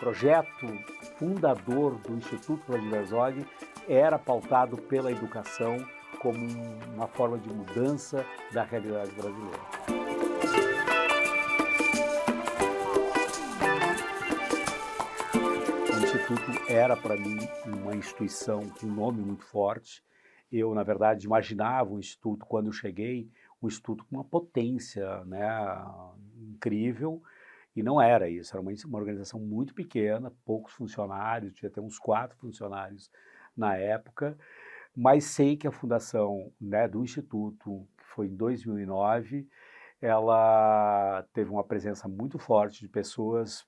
projeto fundador do Instituto Vladimir Herzog era pautado pela educação como uma forma de mudança da realidade brasileira. O Instituto era, para mim, uma instituição com um nome muito forte. Eu, na verdade, imaginava o Instituto, quando eu cheguei, um Instituto com uma potência, né, incrível, e não era isso, era uma organização muito pequena, poucos funcionários, tinha até uns 4 funcionários na época, mas sei que a fundação, né, do Instituto, que foi em 2009, ela teve uma presença muito forte de pessoas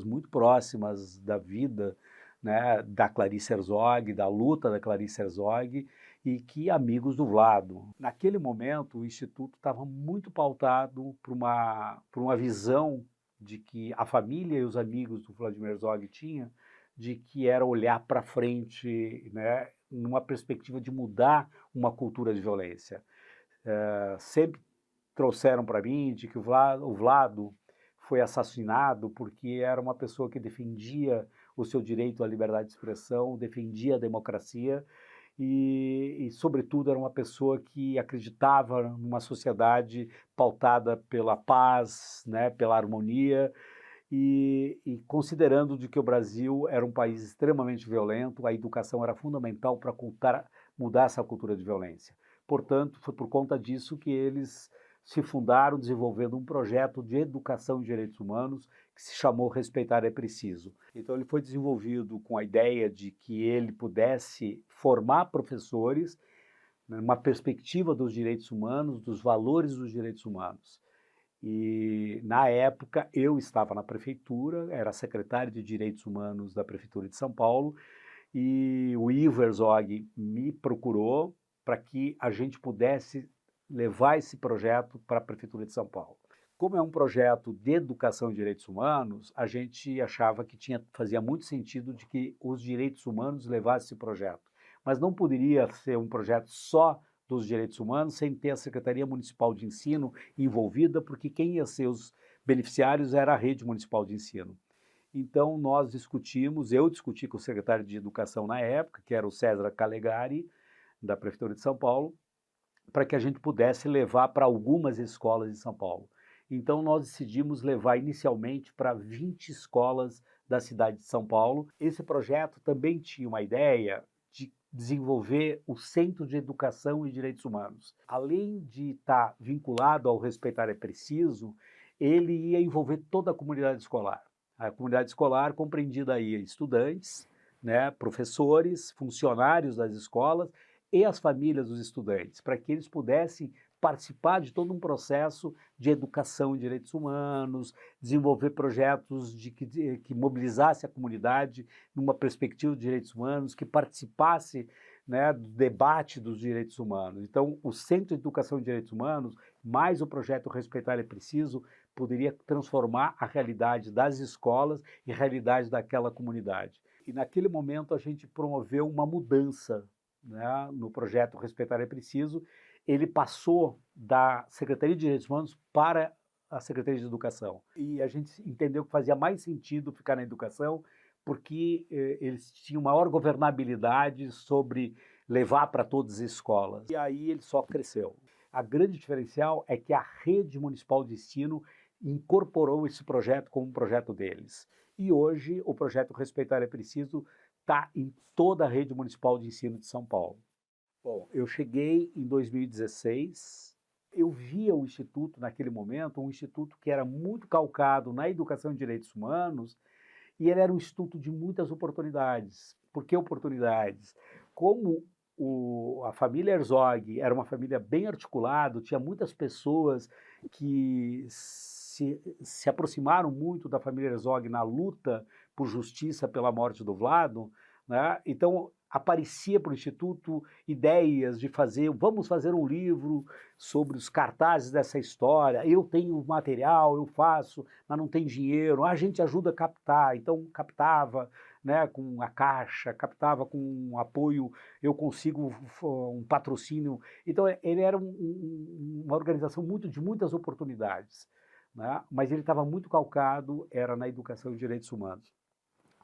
muito próximas da vida, né, da Clarice Herzog, da luta da Clarice Herzog, e que amigos do Vlado. Naquele momento, o Instituto estava muito pautado por uma visão de que a família e os amigos do Vladimir Herzog tinham, de que era olhar para frente, né, numa perspectiva de mudar uma cultura de violência. Sempre trouxeram para mim de que o Vlado foi assassinado porque era uma pessoa que defendia o seu direito à liberdade de expressão, defendia a democracia e, sobretudo, era uma pessoa que acreditava numa sociedade pautada pela paz, né, pela harmonia, e considerando de que o Brasil era um país extremamente violento, a educação era fundamental para mudar essa cultura de violência. Portanto, foi por conta disso que eles se fundaram desenvolvendo um projeto de educação em direitos humanos que se chamou Respeitar é Preciso. Então ele foi desenvolvido com a ideia de que ele pudesse formar professores numa perspectiva dos direitos humanos, dos valores dos direitos humanos. E, na época, eu estava na prefeitura, era secretário de Direitos Humanos da Prefeitura de São Paulo, e o Ivo Herzog me procurou para que a gente pudesse levar esse projeto para a Prefeitura de São Paulo. Como é um projeto de educação em direitos humanos, a gente achava que fazia muito sentido de que os direitos humanos levassem esse projeto. Mas não poderia ser um projeto só dos direitos humanos sem ter a Secretaria Municipal de Ensino envolvida, porque quem ia ser os beneficiários era a rede municipal de ensino. Então nós discutimos, eu discuti com o secretário de Educação na época, que era o César Calegari, da Prefeitura de São Paulo, para que a gente pudesse levar para algumas escolas de São Paulo. Então nós decidimos levar inicialmente para 20 escolas da cidade de São Paulo. Esse projeto também tinha uma ideia de desenvolver o Centro de Educação e Direitos Humanos. Além de estar vinculado ao Respeitar é Preciso, ele ia envolver toda a comunidade escolar. A comunidade escolar compreendida aí estudantes, né, professores, funcionários das escolas e as famílias dos estudantes, para que eles pudessem participar de todo um processo de educação em direitos humanos, desenvolver projetos que mobilizasse a comunidade numa perspectiva de direitos humanos, que participasse, né, do debate dos direitos humanos. Então, o Centro de Educação em Direitos Humanos, mais o projeto Respeitar é Preciso, poderia transformar a realidade das escolas e a realidade daquela comunidade. E naquele momento a gente promoveu uma mudança, né, no projeto Respeitar é Preciso. Ele passou da Secretaria de Direitos Humanos para a Secretaria de Educação. E a gente entendeu que fazia mais sentido ficar na educação, porque eles tinham maior governabilidade sobre levar para todas as escolas. E aí ele só cresceu. A grande diferencial é que a rede municipal de ensino incorporou esse projeto como um projeto deles. E hoje o projeto Respeitar é Preciso está em toda a rede municipal de ensino de São Paulo. Bom, eu cheguei em 2016, eu via o Instituto naquele momento, um instituto que era muito calcado na educação em direitos humanos, e ele era um instituto de muitas oportunidades. Por que oportunidades? Como a família Herzog era uma família bem articulada, tinha muitas pessoas que se aproximaram muito da família Herzog na luta por justiça pela morte do Vlado, né? Então aparecia para o Instituto ideias de vamos fazer um livro sobre os cartazes dessa história, eu tenho material, eu faço, mas não tem dinheiro, a gente ajuda a captar, então captava, né, com a Caixa, captava com um apoio, eu consigo um patrocínio, então ele era uma organização de muitas oportunidades, né, mas ele estava muito calcado, era na educação e direitos humanos.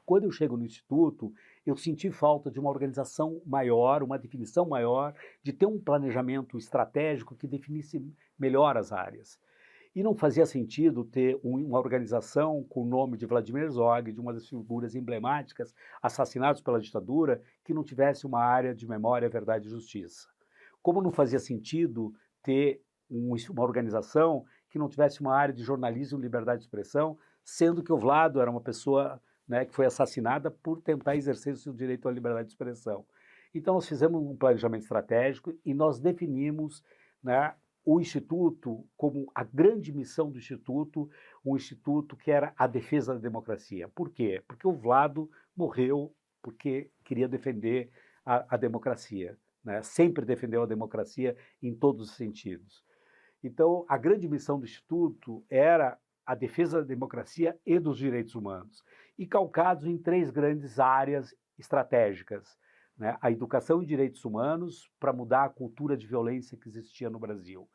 Quando eu chego no Instituto, eu senti falta de uma organização maior, uma definição maior, de ter um planejamento estratégico que definisse melhor as áreas. E não fazia sentido ter uma organização com o nome de Vladimir Herzog, de uma das figuras emblemáticas assassinados pela ditadura, que não tivesse uma área de memória, verdade e justiça. Como não fazia sentido ter uma organização que não tivesse uma área de jornalismo e liberdade de expressão, sendo que o Vlado era uma pessoa, né, que foi assassinada por tentar exercer o seu direito à liberdade de expressão. Então nós fizemos um planejamento estratégico e nós definimos, né, o Instituto como a grande missão do Instituto, um Instituto que era a defesa da democracia. Por quê? Porque o Vlado morreu porque queria defender a democracia, né? Sempre defendeu a democracia em todos os sentidos. Então, a grande missão do Instituto era a defesa da democracia e dos direitos humanos, e calcados em 3 grandes áreas estratégicas, né? A educação e direitos humanos, para mudar a cultura de violência que existia no Brasil.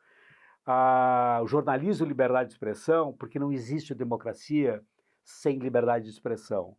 O jornalismo e liberdade de expressão, porque não existe democracia sem liberdade de expressão.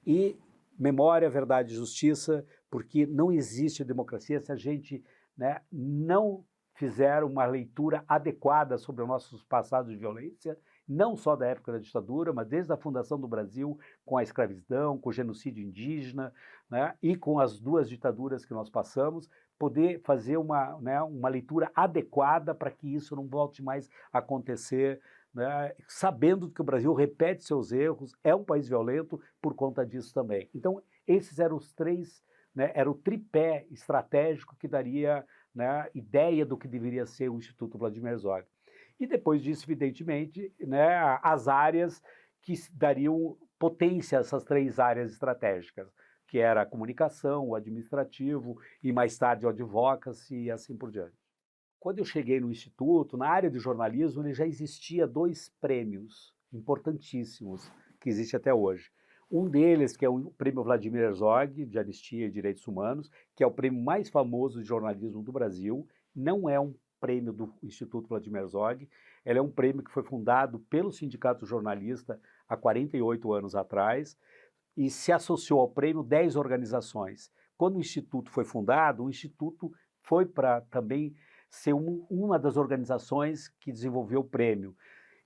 E memória, verdade e justiça, porque não existe democracia se a gente, né, não fizer uma leitura adequada sobre os nossos passados de violência, não só da época da ditadura, mas desde a fundação do Brasil, com a escravidão, com o genocídio indígena, né, e com as 2 ditaduras que nós passamos, poder fazer uma leitura adequada para que isso não volte mais a acontecer, né, sabendo que o Brasil repete seus erros, é um país violento por conta disso também. Então, esses eram os 3, né, era o tripé estratégico que daria, né, ideia do que deveria ser o Instituto Vladimir Herzog. E depois disso, evidentemente, né, as áreas que dariam potência a essas 3 áreas estratégicas, que era a comunicação, o administrativo e mais tarde o advocacy e assim por diante. Quando eu cheguei no Instituto, na área de jornalismo, ele já existia 2 prêmios importantíssimos que existem até hoje. Um deles, que é o Prêmio Vladimir Herzog, de Anistia e Direitos Humanos, que é o prêmio mais famoso de jornalismo do Brasil, não é um prêmio do Instituto Vladimir Herzog, ele é um prêmio que foi fundado pelo Sindicato Jornalista há 48 anos atrás e se associou ao prêmio 10 organizações. Quando o Instituto foi fundado, o Instituto foi para também ser uma das organizações que desenvolveu o prêmio.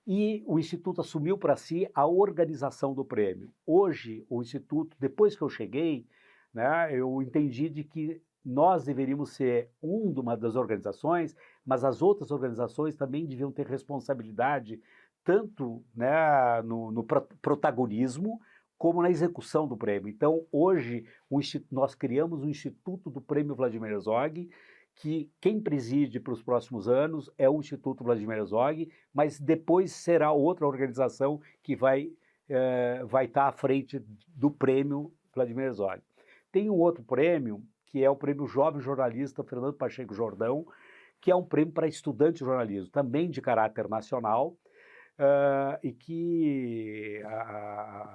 E o Instituto assumiu para si a organização do prêmio. Hoje, o Instituto, depois que eu cheguei, né, eu entendi de que nós deveríamos ser uma das organizações, mas as outras organizações também deviam ter responsabilidade, tanto, né, no protagonismo, como na execução do prêmio. Então, hoje, nós criamos o Instituto do Prêmio Vladimir Herzog, que quem preside para os próximos anos é o Instituto Vladimir Herzog, mas depois será outra organização que vai estar à frente do prêmio Vladimir Herzog. Tem um outro prêmio, que é o prêmio Jovem Jornalista Fernando Pacheco Jordão, que é um prêmio para estudante de jornalismo, também de caráter nacional, e que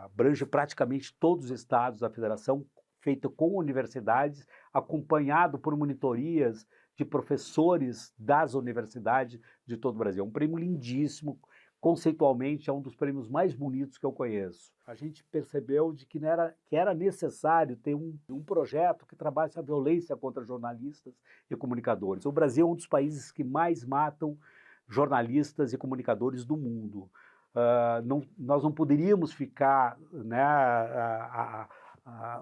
abrange praticamente todos os estados da federação, feito com universidades, acompanhado por monitorias de professores das universidades de todo o Brasil. É um prêmio lindíssimo, conceitualmente é um dos prêmios mais bonitos que eu conheço. A gente percebeu de que era necessário ter um projeto que trabalhasse a violência contra jornalistas e comunicadores. O Brasil é um dos países que mais matam jornalistas e comunicadores do mundo. Nós não poderíamos ficar, né,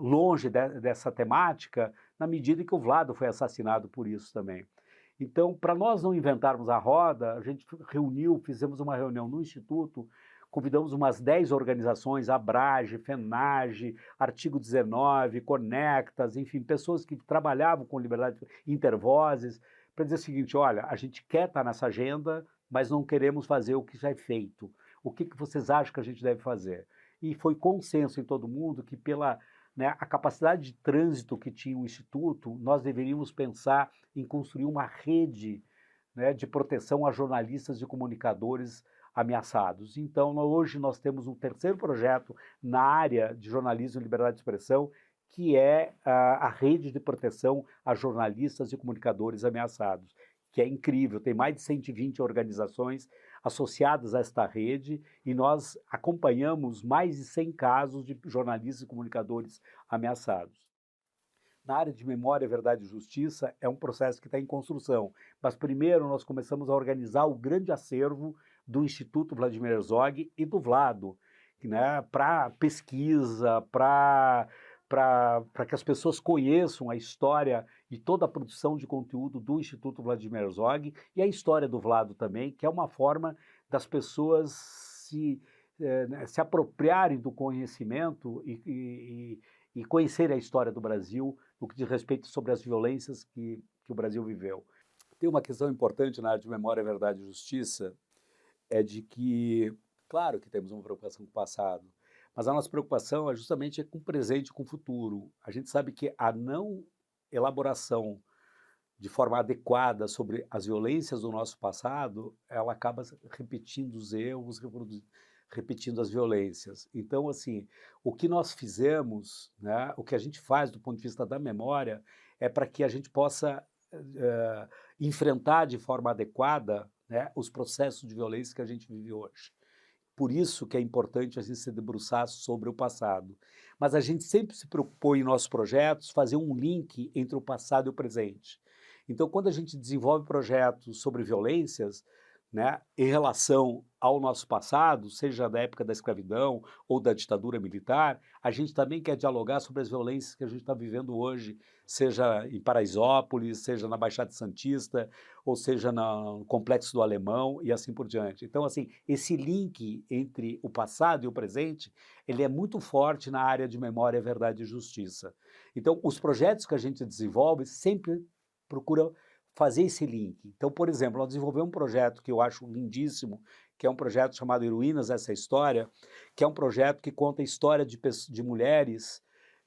longe dessa temática, na medida que o Vlado foi assassinado por isso também. Então, para nós não inventarmos a roda, a gente fizemos uma reunião no Instituto, convidamos umas 10 organizações, Abrage, FENAGE, Artigo 19, Conectas, enfim, pessoas que trabalhavam com liberdade, Intervozes, para dizer o seguinte: olha, a gente quer estar nessa agenda, mas não queremos fazer o que já é feito. O que vocês acham que a gente deve fazer? E foi consenso em todo mundo que a capacidade de trânsito que tinha o Instituto, nós deveríamos pensar em construir uma rede, né, de proteção a jornalistas e comunicadores ameaçados. Então, hoje nós temos um terceiro projeto na área de jornalismo e liberdade de expressão, que é a rede de proteção a jornalistas e comunicadores ameaçados, que é incrível, tem mais de 120 organizações associadas a esta rede e nós acompanhamos mais de 100 casos de jornalistas e comunicadores ameaçados. Na área de memória, verdade e justiça é um processo que está em construção, mas primeiro nós começamos a organizar o grande acervo do Instituto Vladimir Herzog e do Vlado, né, para pesquisa, para que as pessoas conheçam a história e toda a produção de conteúdo do Instituto Vladimir Herzog e a história do Vlado também, que é uma forma das pessoas se apropriarem do conhecimento e conhecerem a história do Brasil no que diz respeito sobre as violências que o Brasil viveu. Tem uma questão importante na área de memória, verdade e justiça, é de que, claro que temos uma preocupação com o passado, mas a nossa preocupação é justamente com o presente e com o futuro. A gente sabe que a não elaboração de forma adequada sobre as violências do nosso passado, ela acaba repetindo os erros, repetindo as violências. Então, assim, o que nós fizemos, né, o que a gente faz do ponto de vista da memória, é para que a gente possa enfrentar de forma adequada, né, os processos de violência que a gente vive hoje. Por isso que é importante a gente se debruçar sobre o passado. Mas a gente sempre se preocupou em nossos projetos fazer um link entre o passado e o presente. Então, quando a gente desenvolve projetos sobre violências, né, em relação ao nosso passado, seja da época da escravidão ou da ditadura militar, a gente também quer dialogar sobre as violências que a gente está vivendo hoje, seja em Paraisópolis, seja na Baixada Santista, ou seja no Complexo do Alemão e assim por diante. Então, assim, esse link entre o passado e o presente, ele é muito forte na área de memória, verdade e justiça. Então, os projetos que a gente desenvolve sempre procuram fazer esse link. Então, por exemplo, nós desenvolvemos um projeto que eu acho lindíssimo, que é um projeto chamado Heroínas, essa história, que é um projeto que conta a história de mulheres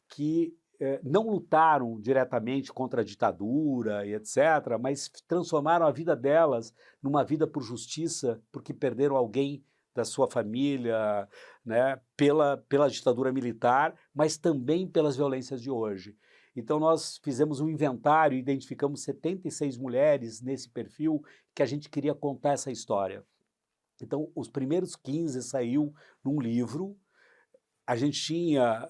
que não lutaram diretamente contra a ditadura e etc., mas transformaram a vida delas numa vida por justiça, porque perderam alguém da sua família, né, pela ditadura militar, mas também pelas violências de hoje. Então nós fizemos um inventário e identificamos 76 mulheres nesse perfil que a gente queria contar essa história. Então os primeiros 15 saiu num livro, a gente tinha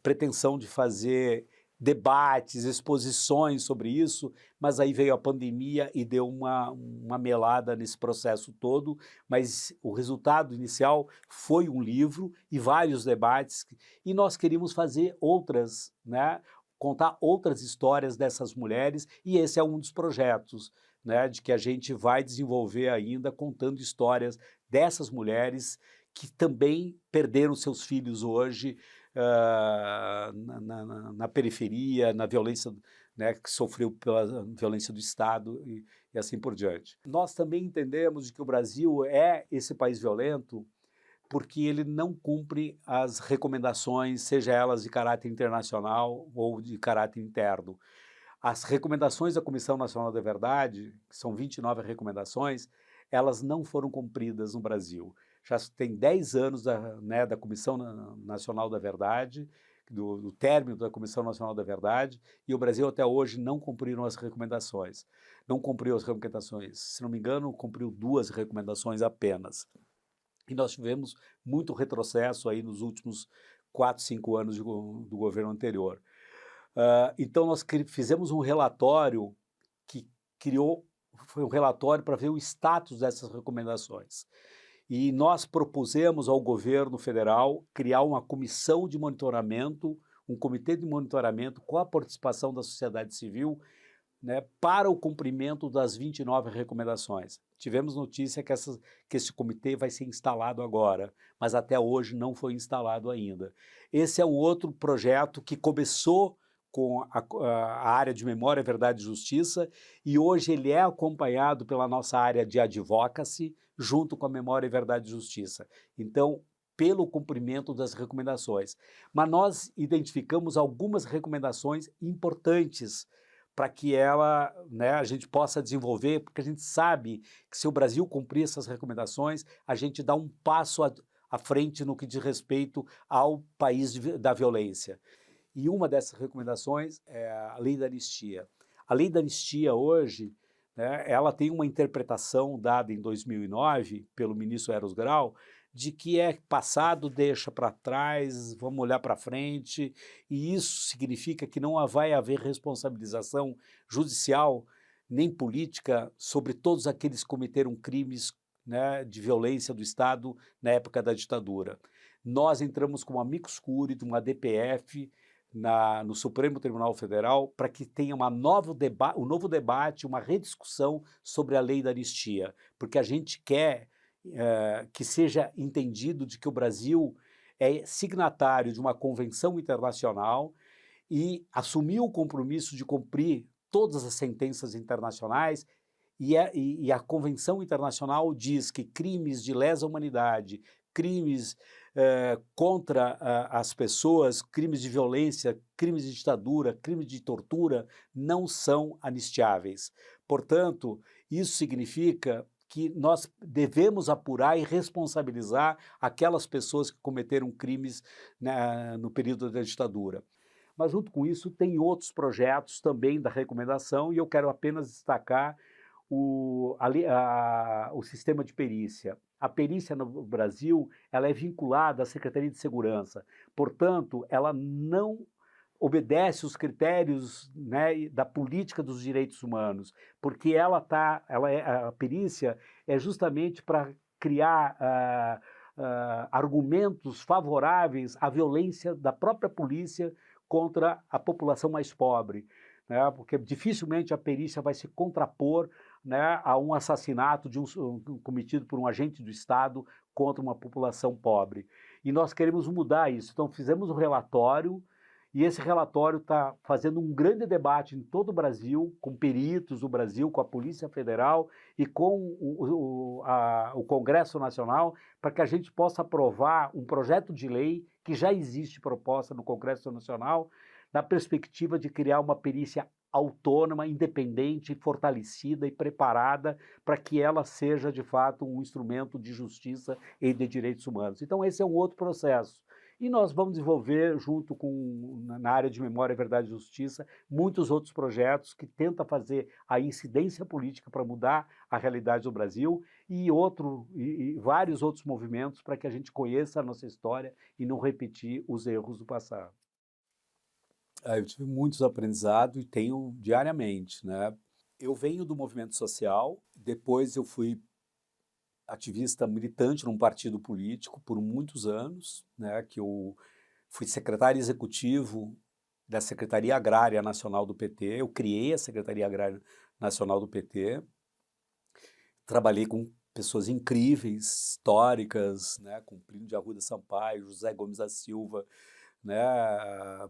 pretensão de fazer debates, exposições sobre isso, mas aí veio a pandemia e deu uma melada nesse processo todo, mas o resultado inicial foi um livro e vários debates, e nós queríamos fazer outras, né, contar outras histórias dessas mulheres, e esse é um dos projetos, né, de que a gente vai desenvolver ainda, contando histórias dessas mulheres que também perderam seus filhos hoje na periferia, na violência, né, que sofreu pela violência do Estado e assim por diante. Nós também entendemos de que o Brasil é esse país violento porque ele não cumpre as recomendações, seja elas de caráter internacional ou de caráter interno. As recomendações da Comissão Nacional da Verdade, que são 29 recomendações, elas não foram cumpridas no Brasil. Já tem 10 anos da Comissão Nacional da Verdade, do término da Comissão Nacional da Verdade, e o Brasil até hoje não cumpriram as recomendações. Não cumpriu as recomendações. Se não me engano, cumpriu 2 recomendações apenas. E nós tivemos muito retrocesso aí nos últimos 4, 5 anos do governo anterior. Então nós fizemos um relatório que foi um relatório para ver o status dessas recomendações. E nós propusemos ao governo federal criar uma comissão de monitoramento, um comitê de monitoramento com a participação da sociedade civil, né, para o cumprimento das 29 recomendações. Tivemos notícia que esse comitê vai ser instalado agora, mas até hoje não foi instalado ainda. Esse é um outro projeto que começou com a área de memória, verdade e justiça, e hoje ele é acompanhado pela nossa área de advocacy, junto com a memória, verdade e justiça. Então, pelo cumprimento das recomendações. Mas nós identificamos algumas recomendações importantes para que né, a gente possa desenvolver, porque a gente sabe que se o Brasil cumprir essas recomendações, a gente dá um passo à frente no que diz respeito ao país da violência. E uma dessas recomendações é a Lei da Anistia. A Lei da Anistia hoje, né, ela tem uma interpretação dada em 2009 pelo ministro Eros Grau, de que é passado, deixa para trás, vamos olhar para frente, e isso significa que não vai haver responsabilização judicial nem política sobre todos aqueles que cometeram crimes, né, de violência do Estado na época da ditadura. Nós entramos com uma amicus curiae, uma DPF, no Supremo Tribunal Federal, para que tenha um novo debate, uma rediscussão sobre a lei da anistia, porque a gente quer que seja entendido de que o Brasil é signatário de uma convenção internacional e assumiu o compromisso de cumprir todas as sentenças internacionais, e a Convenção Internacional diz que crimes de lesa humanidade, crimes contra as pessoas, crimes de violência, crimes de ditadura, crimes de tortura, não são anistiáveis. Portanto, isso significa que nós devemos apurar e responsabilizar aquelas pessoas que cometeram crimes, né, no período da ditadura. Mas junto com isso tem outros projetos também da recomendação, e eu quero apenas destacar o sistema de perícia. A perícia no Brasil, ela é vinculada à Secretaria de Segurança, portanto, ela não obedece os critérios, né, da política dos direitos humanos, porque a perícia é justamente para criar argumentos favoráveis à violência da própria polícia contra a população mais pobre, né, porque dificilmente a perícia vai se contrapor, né, a um assassinato cometido por um agente do Estado contra uma população pobre. E nós queremos mudar isso. Então fizemos um relatório, e esse relatório está fazendo um grande debate em todo o Brasil, com peritos do Brasil, com a Polícia Federal e com o Congresso Nacional, para que a gente possa aprovar um projeto de lei que já existe proposta no Congresso Nacional, na perspectiva de criar uma perícia autônoma, independente, fortalecida e preparada para que ela seja, de fato, um instrumento de justiça e de direitos humanos. Então esse é um outro processo. E nós vamos desenvolver, junto com, na área de memória, verdade e justiça, muitos outros projetos que tentam fazer a incidência política para mudar a realidade do Brasil e vários outros movimentos para que a gente conheça a nossa história e não repetir os erros do passado. Eu tive muitos aprendizados e tenho diariamente, né? Eu venho do movimento social, depois eu fui ativista militante num partido político por muitos anos, né, que eu fui secretário executivo da Secretaria Agrária Nacional do PT, eu criei a Secretaria Agrária Nacional do PT, trabalhei com pessoas incríveis, históricas, né, com Plínio de Arruda Sampaio, José Gomes da Silva, né,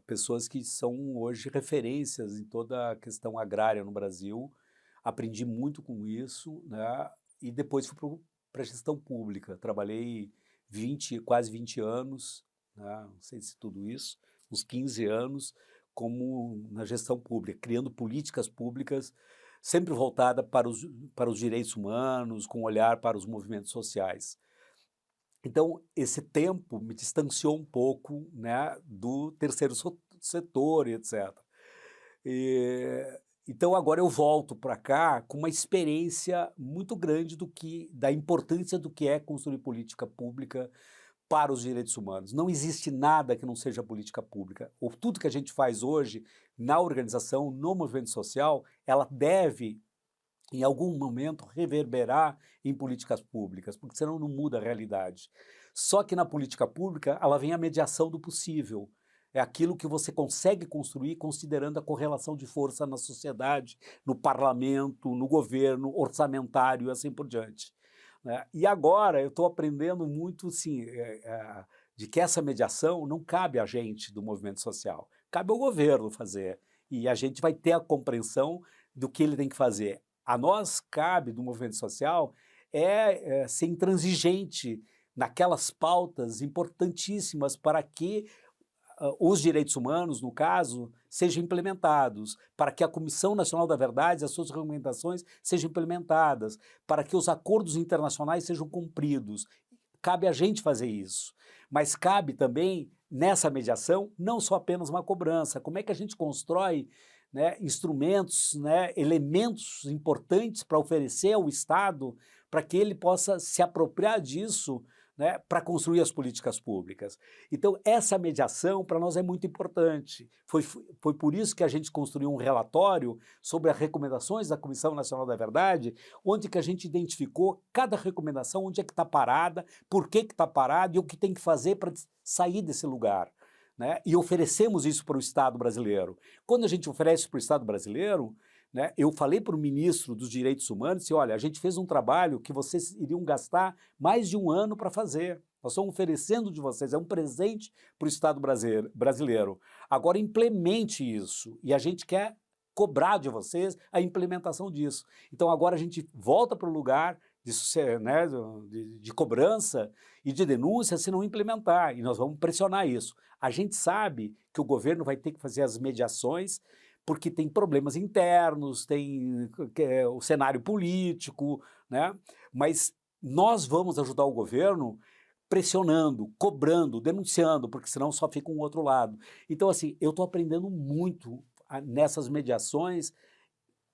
pessoas que são hoje referências em toda a questão agrária no Brasil. Aprendi muito com isso, né, e depois fui para a gestão pública. Trabalhei quase 20 anos, né, não sei se tudo isso, uns 15 anos, como na gestão pública, criando políticas públicas, sempre voltada para os direitos humanos, com olhar para os movimentos sociais. Então, esse tempo me distanciou um pouco, né, do terceiro setor e etc. Então agora eu volto para cá com uma experiência muito grande da importância do que é construir política pública para os direitos humanos. Não existe nada que não seja política pública. Tudo que a gente faz hoje na organização, no movimento social, ela deve, em algum momento, reverberar em políticas públicas, porque senão não muda a realidade. Só que na política pública, ela vem a mediação do possível. É aquilo que você consegue construir considerando a correlação de força na sociedade, no parlamento, no governo, orçamentário e assim por diante, né? E agora eu estou aprendendo muito, sim, de que essa mediação não cabe a gente do movimento social, cabe ao governo fazer. E a gente vai ter a compreensão do que ele tem que fazer. A nós cabe, do movimento social, ser intransigente naquelas pautas importantíssimas para que os direitos humanos, no caso, sejam implementados, para que a Comissão Nacional da Verdade e as suas recomendações sejam implementadas, para que os acordos internacionais sejam cumpridos. Cabe a gente fazer isso, mas cabe também, nessa mediação, não só apenas uma cobrança. Como é que a gente constrói, né, instrumentos, né, elementos importantes para oferecer ao Estado, para que ele possa se apropriar disso, né, para construir as políticas públicas. Então, essa mediação para nós é muito importante. Foi por isso que a gente construiu um relatório sobre as recomendações da Comissão Nacional da Verdade, onde que a gente identificou cada recomendação, onde é que está parada, por que está parada e o que tem que fazer para sair desse lugar. Né? E oferecemos isso para o Estado brasileiro. Quando a gente oferece para o Estado brasileiro, né, eu falei para o ministro dos Direitos Humanos, disse, olha, a gente fez um trabalho que vocês iriam gastar mais de um ano para fazer. Nós estamos oferecendo de vocês, é um presente para o Estado brasileiro. Agora implemente isso, e a gente quer cobrar de vocês a implementação disso. Então agora a gente volta para o lugar né, de cobrança e de denúncia se não implementar, e nós vamos pressionar isso. A gente sabe que o governo vai ter que fazer as mediações, porque tem problemas internos, tem o cenário político, né? Mas nós vamos ajudar o governo pressionando, cobrando, denunciando, porque senão só fica um outro lado. Então, assim, eu estou aprendendo muito nessas mediações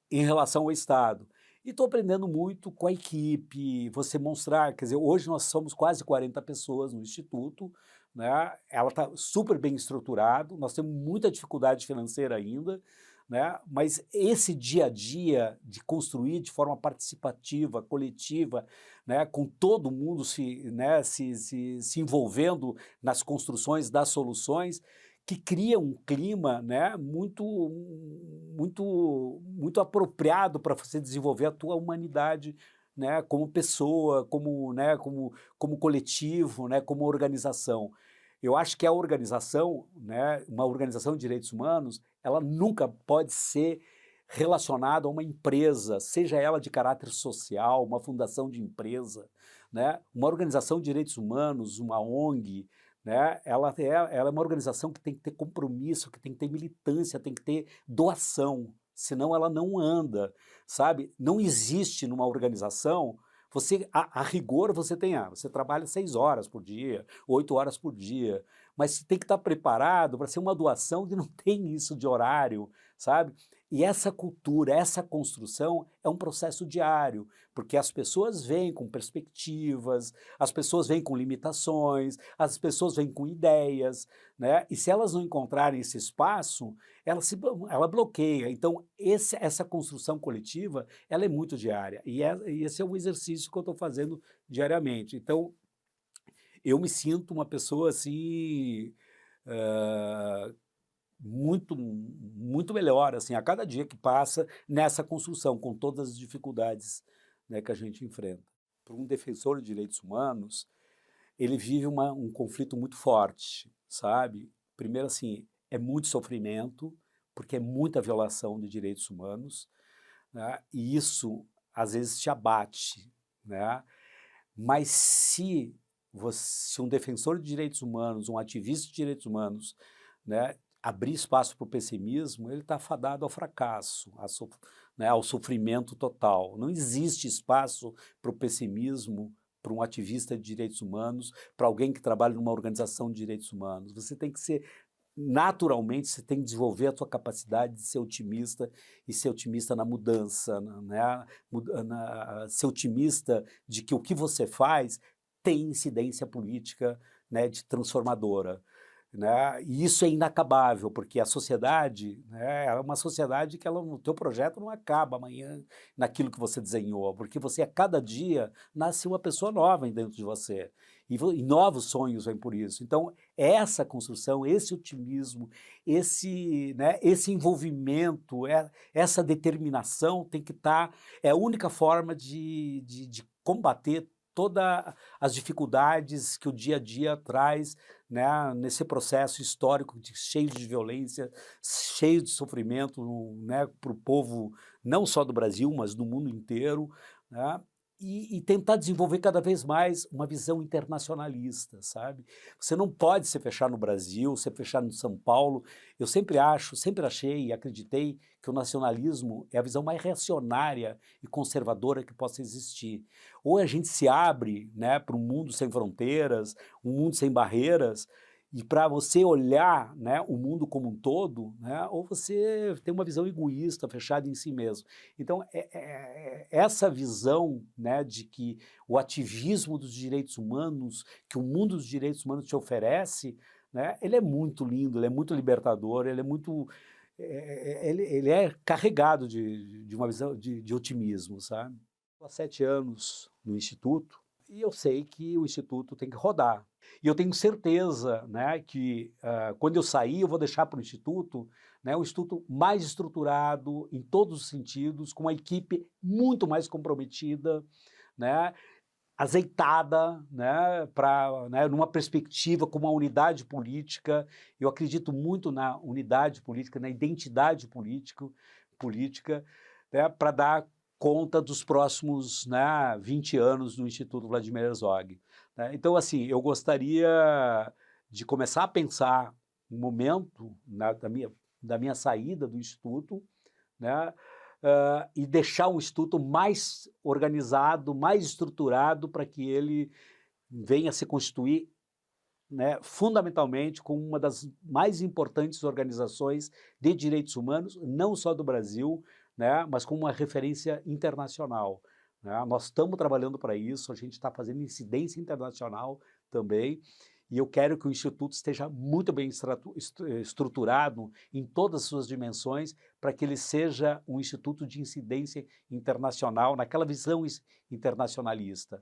em relação ao Estado. E estou aprendendo muito com a equipe, você mostrar, quer dizer, hoje nós somos quase 40 pessoas no Instituto, né? Ela está super bem estruturado, nós temos muita dificuldade financeira ainda, né? Mas esse dia a dia de construir de forma participativa, coletiva, né? Com todo mundo né? se envolvendo nas construções das soluções, que cria um clima, né, muito apropriado para você desenvolver a tua humanidade, né, como pessoa, né, como coletivo, né, como organização. Eu acho que a organização, né, uma organização de direitos humanos, ela nunca pode ser relacionada a uma empresa, seja ela de caráter social, uma fundação de empresa, né, uma organização de direitos humanos, uma ONG, né, ela é uma organização que tem que ter compromisso, que tem que ter militância, tem que ter doação, senão ela não anda, sabe? Não existe numa organização, a rigor você você trabalha 6 horas por dia, 8 horas por dia, mas você tem que estar preparado para ser uma doação que não tem isso de horário, sabe? E essa cultura, essa construção é um processo diário, porque as pessoas vêm com perspectivas, as pessoas vêm com limitações, as pessoas vêm com ideias, né? E se elas não encontrarem esse espaço, ela bloqueia. Então, essa construção coletiva, ela é muito diária, e esse é um exercício que eu estou fazendo diariamente. Então, eu me sinto uma pessoa assim, muito melhor, assim, a cada dia que passa nessa construção, com todas as dificuldades, né, que a gente enfrenta. Para um defensor de direitos humanos, ele vive um conflito muito forte, sabe? Primeiro, assim, é muito sofrimento, porque é muita violação de direitos humanos, né? E isso, às vezes, te abate, né? Mas se um defensor de direitos humanos, um ativista de direitos humanos, né, abrir espaço para o pessimismo, ele está fadado ao fracasso, né, ao sofrimento total. Não existe espaço para o pessimismo, para um ativista de direitos humanos, para alguém que trabalha numa organização de direitos humanos. Você tem que ser, naturalmente, você tem que desenvolver a sua capacidade de ser otimista e ser otimista na mudança, né? Ser otimista de que o que você faz tem incidência política, né, de transformadora. Né? E isso é inacabável, porque a sociedade, né, é uma sociedade que o teu projeto não acaba amanhã naquilo que você desenhou, porque você a cada dia nasce uma pessoa nova dentro de você, e novos sonhos vêm por isso. Então, essa construção, esse otimismo, né, esse envolvimento, essa determinação tem que estar, é a única forma de combater todas as dificuldades que o dia a dia traz, né, nesse processo histórico cheio de violência, cheio de sofrimento, né, para o povo não só do Brasil, mas do mundo inteiro, né, e tentar desenvolver cada vez mais uma visão internacionalista, sabe? Você não pode se fechar no Brasil, se fechar no São Paulo. Eu sempre achei e acreditei que o nacionalismo é a visão mais reacionária e conservadora que possa existir. Ou a gente se abre, né, para um mundo sem fronteiras, um mundo sem barreiras, e para você olhar, né, o mundo como um todo, né, ou você tem uma visão egoísta, fechada em si mesmo. Então, essa visão, né, de que o ativismo dos direitos humanos, que o mundo dos direitos humanos te oferece, né, ele é muito lindo, ele é muito libertador, ele é muito... ele é carregado de uma visão de otimismo, sabe? Estou há 7 anos no Instituto e eu sei que o Instituto tem que rodar. E eu tenho certeza, né, que quando eu sair eu vou deixar para o Instituto, né, um Instituto mais estruturado em todos os sentidos, com uma equipe muito mais comprometida, né, azeitada, né, para, né, numa perspectiva com uma unidade política. Eu acredito muito na unidade política, na identidade política, né, para dar conta dos próximos, né, 20 anos do Instituto Vladimir Herzog. Né? Então, assim, eu gostaria de começar a pensar um momento da minha saída do Instituto, né, e deixar um Instituto mais organizado, mais estruturado, para que ele venha se constituir, né, fundamentalmente como uma das mais importantes organizações de direitos humanos, não só do Brasil, né, mas como uma referência internacional. Né? Nós estamos trabalhando para isso, a gente está fazendo incidência internacional também, e eu quero que o Instituto esteja muito bem estruturado em todas as suas dimensões, para que ele seja um instituto de incidência internacional, naquela visão internacionalista.